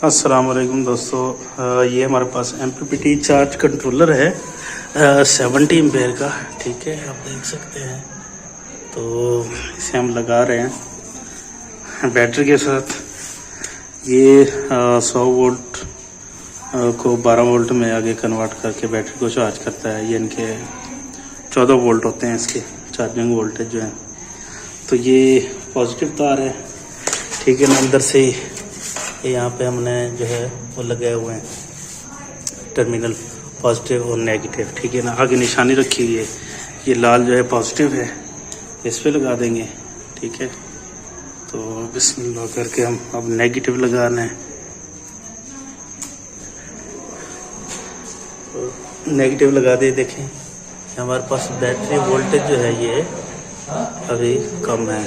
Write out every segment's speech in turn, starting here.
अस्सलाम वालेकुम दोस्तों, ये हमारे पास MPPT चार्ज कंट्रोलर है 70 एम्पेयर का। ठीक है, आप देख सकते हैं। तो इसे हम लगा रहे हैं बैटरी के साथ। ये 100 वोल्ट को 12 वोल्ट में आगे कन्वर्ट करके बैटरी को चार्ज करता है। ये इनके 14 वोल्ट होते हैं इसके चार्जिंग वोल्टेज जो है। तो ये पॉजिटिव तार है, ठीक है ना। अंदर से यहाँ पे हमने जो है वो लगाए हुए हैं टर्मिनल पॉजिटिव और नेगेटिव, ठीक है ना। आगे निशानी रखी हुई है, ये लाल जो है पॉजिटिव है, इस पे लगा देंगे। ठीक है, तो बिस्मिल्लाह करके हम अब नेगेटिव लगाना है। तो नेगेटिव लगा दे। देखें हमारे पास बैटरी वोल्टेज जो है ये अभी कम है,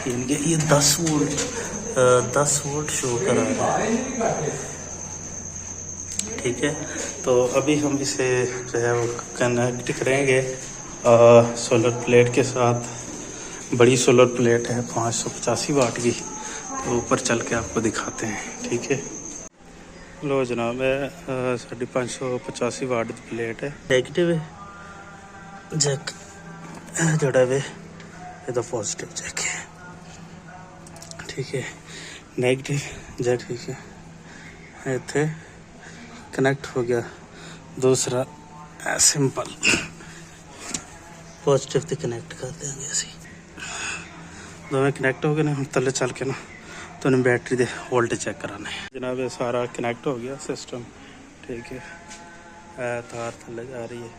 ये 10 वोल्ट शो कर रहा है। ठीक है, तो अभी हम इसे जो है वो कनेक्ट करेंगे सोलर प्लेट के साथ। बड़ी सोलर प्लेट है 585 वाट की, तो ऊपर चल के आपको दिखाते हैं। ठीक है, लो जनाब, है 585 वाट की प्लेट है। नेगेटिव जैक जोड़ा वे ये पॉजिटिव जैक है। ठीक है, नेगेटिव जैक, ठीक है, इतने कनेक्ट हो गया। दूसरा सिंपल पॉजिटिव से कनेक्ट कर देंगे असी। दोनों कनेक्ट हो गए ना। हम थले चल के ना तो उन्हें बैटरी दे वोल्टेज चेक कराना है जनाब। ये सारा कनेक्ट हो गया सिस्टम। ठीक है, तार थले जा रही है।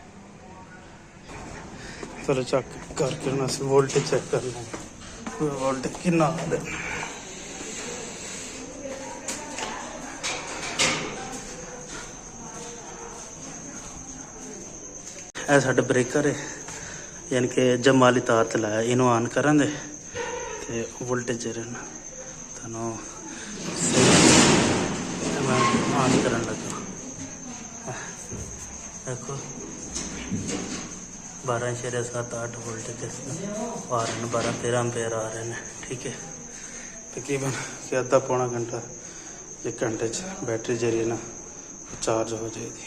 चलो चेक करके ना वोल्टेज चेक करना है, वोल्टेज कितना आ रहा है। ਇਹ ਸਾਡਾ ਬ੍ਰੇਕਰ ਹੈ, ਯਾਨੀ ਕਿ ਜਮ ਵਾਲੀ ਤਾਰ ਤੇ ਲਾਇਆ। ਇਹਨੂੰ ਆਨ ਕਰਨ ਦੇ ਤੇ ਵੋਲਟੇਜ ਰਹਿਣਾ ਤੁਹਾਨੂੰ ਮੈਂ ਆਨ ਕਰਨ ਲੱਗਾ। देखो 12.78 वोल्ट आ रहे हैं, 12-13 एम्पेयर आ रहे हैं। ठीक है, तकरीबन आधा पौना घंटा 1 घंटे बैटरी जरिए ना चार्ज हो जाएगी।